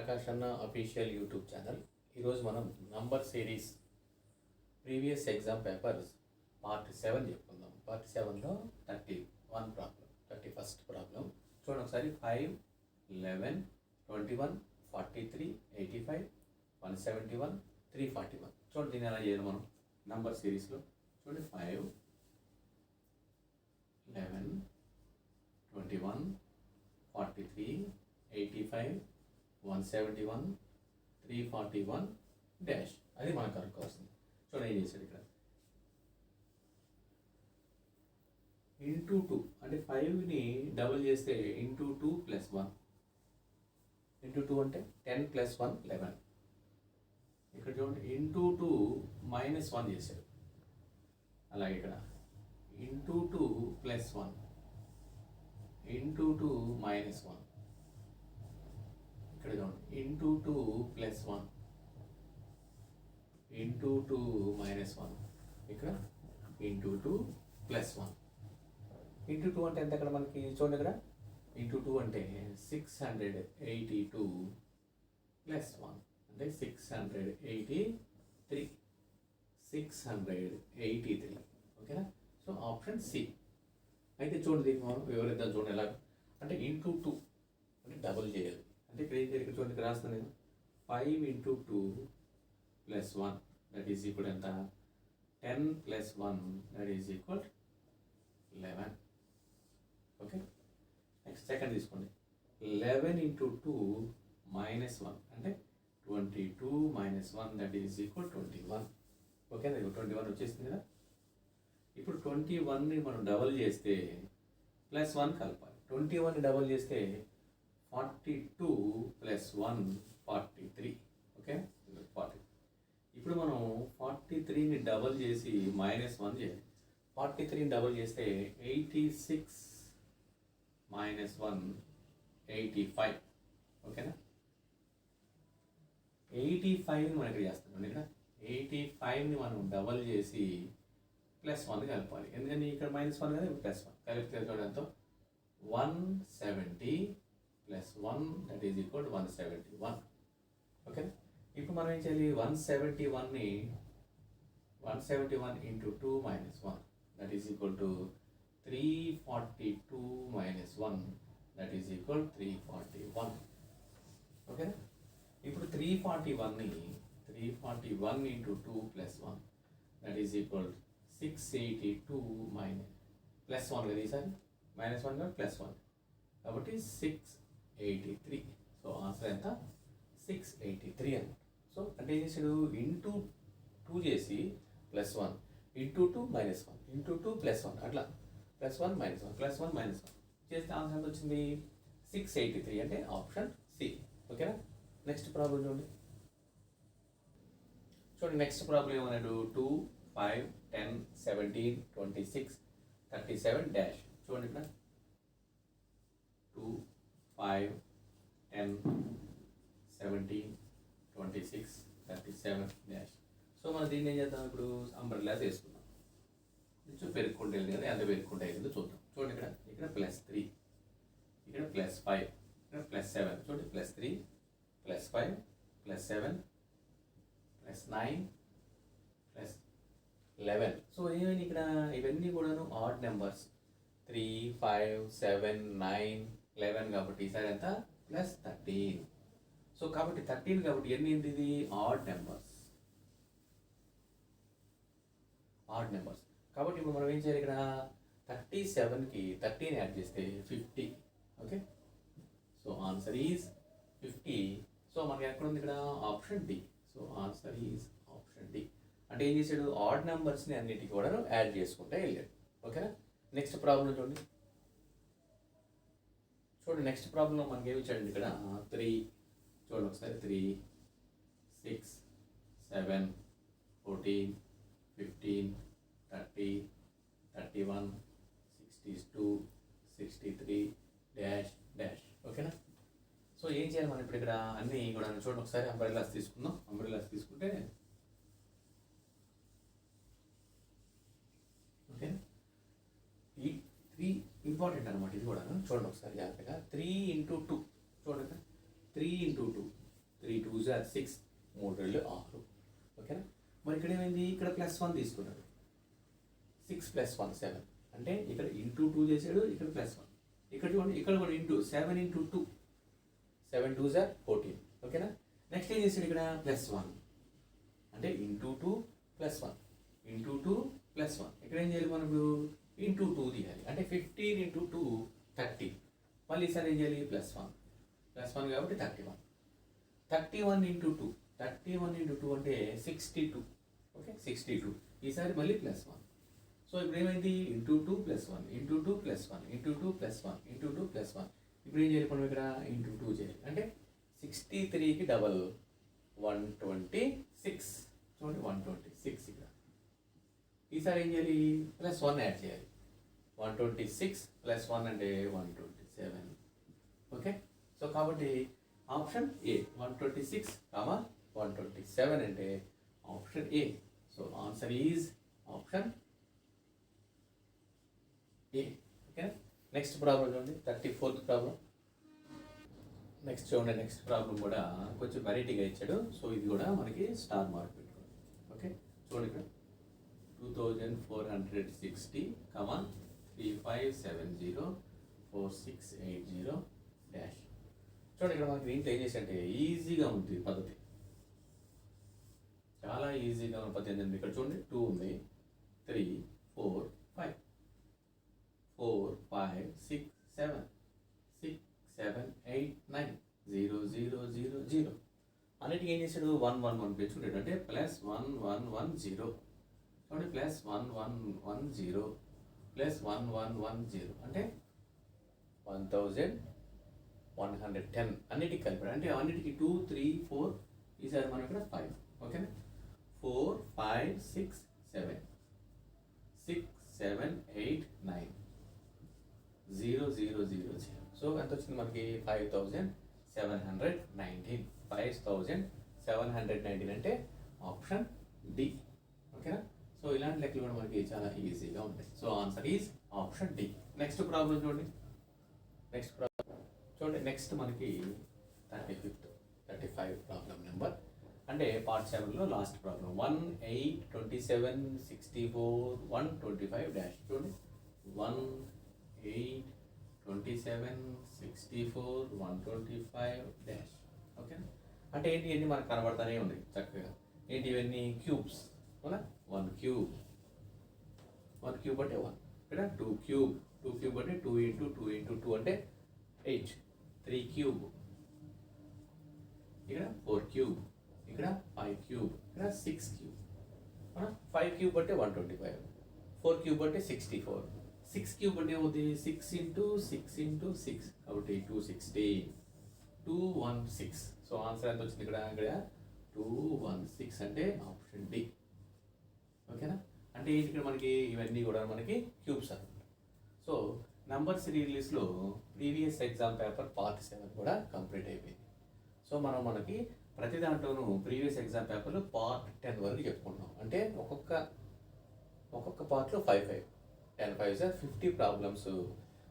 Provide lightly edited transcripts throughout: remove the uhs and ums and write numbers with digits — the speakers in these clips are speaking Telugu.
ప్రకాష్ అన్న అఫీషియల్ యూట్యూబ్ ఛానల్. ఈరోజు మనం number series previous exam papers part 7 చెప్పుకుందాం. పార్ట్ 7లో 31 ప్రాబ్లం, 31st ప్రాబ్లం చూడండి ఒకసారి. 5, 11, 21, 43, 85, 171, 341. చూడండి దీన్ని ఎలా చేయాలి మనం నంబర్ సిరీస్లో. చూడండి 5, 11, 21, 43, 85, 171, 341 డాష్. అది మనకు కనుక్కోవాల్సింది. చూడండి ఏం చేశాడు ఇక్కడ. ఇంటూ 2 అంటే 5ని డబుల్ చేస్తే ఇంటూ 2 + 1. ఇంటూ 2 అంటే 10 + 1 11. ఇక్కడ చూడండి ఇంటూ 2 -1 చేశాడు. అలాగే ఇక్కడ ఇంటూ 2 + 1, ఇంటూ 2 -1. ఇక్కడ చూడండి ఇంటూ 2 + 1, ఇంటూ 2 -1. ఇక్కడ ఇంటూ 2 + 1. ఇంటూ 2 అంటే ఎంత ఇక్కడ మనకి చూడండి. ఇక్కడ ఇంటూ 2 అంటే 682 + 1 అంటే 683. 683 ఓకేనా. So option C. అయితే చూడండి దీనికి మనం వివరిద్దాం. చూడండి ఎలా అంటే ఇంటూ 2 అంటే డబుల్ చేయాలి. అంటే ఇక్కడ ఏం చేయాలి, ఇక్కడ చూడండి ఇక్కడ రాస్తున్నాను నేను. 5 × 2 + 1 దట్ ఈజ్ ఈక్వల్ ఎంత, 10 + 1 that is equal 11. Okay. Next second తీసుకోండి. 11 × 2 -1 అంటే 22 - 1 దట్ ఈజ్ ఈక్వల్ 21. ఓకేనా. 21 వచ్చేసింది కదా. ఇప్పుడు 21ని మనం డబల్ చేస్తే +1 కలపాలి. 21ని డబల్ చేస్తే 42 + 1 43. ఓకే 40. ఇప్పుడు మనం 43ని డబల్ చేసి -1 చేయాలి. 43ని డబల్ చేస్తే 86 - 1 85. ఓకేనా. 85ని మనం ఇక్కడ చేస్తాం. ఇక్కడ 85ని మనం డబల్ చేసి +1 కలపాలి. ఎందుకంటే ఇక్కడ -1 కదా, +1 కలిపితే చూడంతో 170 + 1 దట్ ఈజ్ ఈక్వల్ 171. ఓకే. ఇప్పుడు మనం ఏం చేయాలి, 171ని 171 × 2 - 1 that is equal to 342 - 1 that is equal 341. Okay. ఇప్పుడు 341ని 341 × 2 + 1 దట్ ఈజ్ ఈక్వల్ 682 +1 కదా ఈసారి, -1 కదా +1 కాబట్టి 683. సో ఆన్సర్ ఎంత, 683 అన్నమాట. సో అంటే ఏం చేసాడు, ఇంటూ 2 చేసి +1, ఇంటూ 2 -1, ఇంటూ 2 +1 అట్లా +1 -1 +1 -1 చేస్తే ఆన్సర్ ఎంత వచ్చింది, 683 అంటే ఆప్షన్ సి. ఓకేనా. నెక్స్ట్ ప్రాబ్లం చూడండి. నెక్స్ట్ ప్రాబ్లం ఏమన్నాడు, 2, 5, 10, 17, 26, 37 డాష్. చూడండి ఇక్కడ 2, 5, 10, 17, 26, 37 డాష్. సో మనం దీన్ని ఏం చేద్దాం, ఇప్పుడు అంబ్రెల్లాస్ వేసుకుందాం. కొంచెం పెరుక్కుంటే వెళ్ళింది కదా, ఎంత పెరుక్కుంటే వెళ్ళిందో చూద్దాం. చూడండి ఇక్కడ +3, ఇక్కడ +5, ఇక్కడ +7. చూడండి +3, +5, +7, +9, +11. సో ఏమైంది ఇక్కడ, ఇవన్నీ కూడాను ఆడ్ నెంబర్స్. 3, 5, 7, 9, 11 కాబట్టి ఈసారి ఎంత, +13. సో కాబట్టి 13 కాబట్టి ఎన్ని ఏంటి, ఇది ఆడ్ నెంబర్స్. ఆడ్ నెంబర్స్ కాబట్టి ఇప్పుడు మనం ఏం చేయాలి, ఇక్కడ 37కి 13 యాడ్ చేస్తే 50. Okay. So answer is 50. So మనకి ఎక్కడ ఉంది ఇక్కడ, option D. So answer is option D. అంటే ఏం చేశాడు, ఆడ్ నెంబర్స్ని అన్నిటికీ కూడా యాడ్ చేసుకుంటే వెళ్ళాడు. ఓకేనా. నెక్స్ట్ ప్రాబ్లం చూడండి. నెక్స్ట్ ప్రాబ్లంలో మనకి ఏమి ఇచ్చాడండి ఇక్కడ, 3. చూడండి ఒకసారి. 3, 6, 7, 14, 15, 30, 31, 62, 63 డాష్ డాష్. ఓకేనా. సో ఏం చేయాలి మనం ఇప్పుడు ఇక్కడ అన్నీ కూడా చూడండి ఒకసారి. అంబ్రెల్లాస్ తీసుకుందాం. అంబ్రెల్లాస్ తీసుకుంటే ఓకే. ఈ 3 ఇంపార్టెంట్ అనమాట. ఇది కూడా చూడండి ఒకసారి జాగ్రత్తగా. 3 × 2 చూడండి. 3 × 2 3 2s are 6, 3 2 6. ఓకేనా? మరి ఇక్కడ ఏమైంది, ఇక్కడ +1 తీసుకున్నాడు, 6 + 1 7, అంటే ఇక్కడ ఇంటూ 2 చేశాడు, ఇక్కడ +1, ఇక్కడ చూడండి ఇక్కడ కూడా ఇంటూ 7 × 2, 7 2s are 14. ఓకేనా? నెక్స్ట్ ఏం చేశాడు, ఇక్కడ +1, అంటే ఇంటూ 2 +1 ఇంటూ 2 +1, ఇక్కడ ఏం చేయాలి మనం ఇప్పుడు ఇంటూ 2 తీయాలి, అంటే 15 × 2 30. మళ్ళీ ఈసారి ఏం చేయాలి, +1 కాబట్టి 31, 31 × 2, 31 × 2 అంటే 62. ఓకే, 62. ఈసారి మళ్ళీ +1. సో ఇప్పుడు ఏమైంది, ఇంటూ 2 +1 ఇంటూ 2 +1 ఇంటూ 2 +1 ఇంటూ 2 +1. ఇప్పుడు ఏం చేయాలి మనం ఇక్కడ ఇంటూ 2 చేయాలి, అంటే 63కి డబల్ 126. చూడండి 126 ఇక్కడ. ఈసారి ఏం చేయాలి, +1 యాడ్ చేయాలి, 126 + 1 అంటే 127. ఓకే, సో కాబట్టి ఆప్షన్ ఏ 126, 127 అంటే option A. So answer is option A. ఓకేనా? నెక్స్ట్ ప్రాబ్లం చూడండి, 34th ప్రాబ్లం. నెక్స్ట్ చూడండి, నెక్స్ట్ ప్రాబ్లం కూడా కొంచెం వెరైటీగా ఇచ్చాడు. సో ఇది కూడా మనకి స్టార్ మార్క్ పెట్టుకోండి. ఓకే, చూడండి ఇక్కడ 2460, 3570, 4680 డాష్. చూడండి ఇక్కడ మనకి దీంట్లో ఏం చేసి అంటే ఈజీగా ఉంది పద్ధతి, చాలా ఈజీగా ఉన్న పద్ధతి ఏంటంటే ఇక్కడ చూడండి 2 ఉంది, 3 4 5 4 5 6 7 6 7 8 9 0 0 0 0. అన్నిటికీ ఏం చేశాడు 1 1 1 పెంచుకుంటాడు, అంటే +1 1 1 0. చూడండి +1 1 1 0 +1 1 1 0 అంటే 1110 అన్నిటికి కలిపాడు, అంటే అన్నిటికి 2 3 4. ఈసారి మనం ఇక్కడ 5. ఓకేనా? 4 5 6 7 6 7 8 9 0 0 0 0. సో ఎంత వచ్చింది మనకి 5719. 5719 అంటే ఆప్షన్ డి. ఓకేనా? సో ఇలాంటి లెక్కలు కూడా మనకి చాలా ఈజీగా ఉంటాయి. So answer is option D. Next problem చూడండి, నెక్స్ట్ ప్రాబ్లం చూడండి. నెక్స్ట్ మనకి 35 ప్రాబ్లం నెంబర్, అంటే పార్ట్ 7లో లాస్ట్ ప్రాబ్లం. 1 8 27 64 125 డాష్. చూడండి 1 8 27 64 125 డాష్. ఓకే, అంటే ఏంటి, ఇవన్నీ మనకు కనబడతానే ఉన్నాయి చక్కగా. ఏంటి ఇవన్నీ క్యూబ్స్, అవునా? 1 క్యూబ్ అంటే 1, ఇక్కడ 2 క్యూబ్ అంటే 2 × 2 × 2 అంటే 8, 3 క్యూబ్, ఇక్కడ 4 క్యూబ్, ఇక్కడ 5 క్యూబ్, ఇక్కడ 6 క్యూబ్, 5 క్యూబ్ అంటే 125, 4 క్యూబ్ అంటే 64, 6 క్యూబ్ అంటే ఏమవుతుంది 6 × 6 × 6 కాబట్టి 260, 216. సో ఆన్సర్ ఎంత వచ్చింది ఇక్కడ 216 అంటే ఆప్షన్ డి. ఓకేనా? అంటే ఏంటి ఇక్కడ మనకి ఇవన్నీ కూడా మనకి క్యూబ్స్ అన్నమాట. సో నంబర్ సిరీస్లో ప్రీవియస్ ఎగ్జామ్ పేపర్ పార్ట్ 7 కూడా కంప్లీట్ అయిపోయింది. సో మనకి ప్రతి దాంట్లోనూ ప్రీవియస్ ఎగ్జామ్ పేపర్లో పార్ట్ 10 వరకు చెప్పుకుంటున్నాం. అంటే ఒక్కొక్క పార్ట్లో 5 5 10 5 50 ప్రాబ్లమ్స్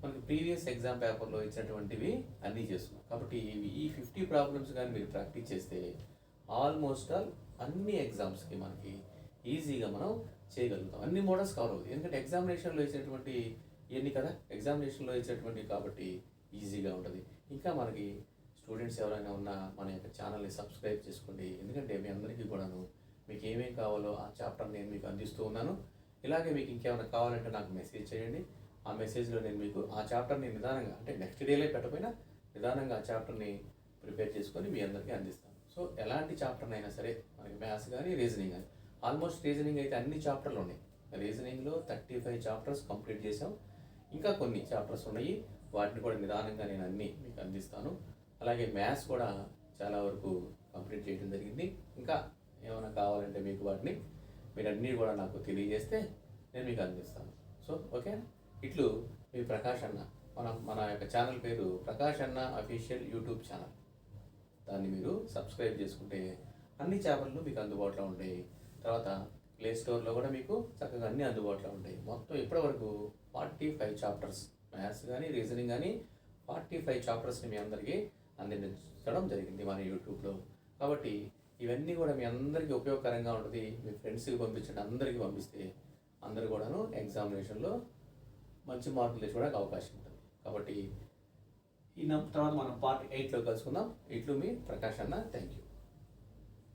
మనకి ప్రీవియస్ ఎగ్జామ్ పేపర్లో ఇచ్చినటువంటివి అన్నీ చేస్తున్నాం. కాబట్టి ఈ 50 ప్రాబ్లమ్స్ కానీ మీరు ప్రాక్టీస్ చేస్తే ఆల్మోస్ట్ అన్ని ఎగ్జామ్స్కి మనకి ఈజీగా మనం చేయగలుగుతాం. అన్ని మోడల్స్ కవర్ అవుతాయి, ఎందుకంటే ఎగ్జామినేషన్లో ఇచ్చేటువంటి ఇవన్నీ కదా, ఎగ్జామినేషన్లో ఇచ్చేటువంటి కాబట్టి ఈజీగా ఉంటుంది. ఇంకా మనకి స్టూడెంట్స్ ఎవరైనా ఉన్నా మన యొక్క ఛానల్ని సబ్స్క్రైబ్ చేసుకోండి, ఎందుకంటే మీ అందరికీ కూడాను మీకు ఏమేమి కావాలో ఆ చాప్టర్ నేను మీకు అందిస్తూ ఉన్నాను. ఇలాగే మీకు ఇంకేమైనా కావాలంటే నాకు మెసేజ్ చేయండి. ఆ మెసేజ్లో నేను మీకు ఆ చాప్టర్ని నిదానంగా, అంటే నెక్స్ట్ డేలే పెట్టకపోయినా నిదానంగా ఆ చాప్టర్ని ప్రిపేర్ చేసుకొని మీ అందరికీ అందిస్తాను. సో ఎలాంటి చాప్టర్ అయినా సరే, మనకి మ్యాథ్స్ కానీ రీజనింగ్ కానీ, ఆల్మోస్ట్ రీజనింగ్ అయితే అన్ని చాప్టర్లు ఉన్నాయి. రీజనింగ్లో 35 చాప్టర్స్ కంప్లీట్ చేసాం, ఇంకా కొన్ని చాప్టర్స్ ఉన్నాయి, వాటిని కూడా నిదానంగా నేను అన్నీ మీకు అందిస్తాను. అలాగే మ్యాథ్స్ కూడా చాలా వరకు కంప్లీట్ చేయడం జరిగింది. ఇంకా ఏమైనా కావాలంటే మీకు వాటిని మీరు అన్నీ కూడా నాకు తెలియజేస్తే నేను మీకు అందిస్తాను. సో ఓకే, ఇట్లు మీ ప్రకాష్ అన్న. మన యొక్క ఛానల్ పేరు ప్రకాష్ అన్న అఫీషియల్ యూట్యూబ్ ఛానల్. దాన్ని మీరు సబ్స్క్రైబ్ చేసుకుంటే అన్ని చాప్టర్లు మీకు అందుబాటులో ఉంటాయి. తర్వాత ప్లే స్టోర్లో కూడా మీకు చక్కగా అన్నీ అందుబాటులో ఉంటాయి. మొత్తం ఇప్పటివరకు 45 చాప్టర్స్ మ్యాథ్స్ కానీ రీజనింగ్ కానీ 45 చాప్టర్స్ని మీ అందరికీ అందించడం జరిగింది మన యూట్యూబ్లో. కాబట్టి ఇవన్నీ కూడా మీ అందరికీ ఉపయోగకరంగా ఉంటుంది. మీ ఫ్రెండ్స్కి పంపించండి, అందరికీ పంపిస్తే అందరు కూడాను ఎగ్జామినేషన్లో మంచి మార్కులు తెచ్చుకోవడానికి అవకాశం ఉంటుంది. కాబట్టి ఈ తర్వాత మనం పార్ట్ 8లో కలుసుకుందాం. ఇట్లు మీ ప్రకాష్ అన్న. Thank you.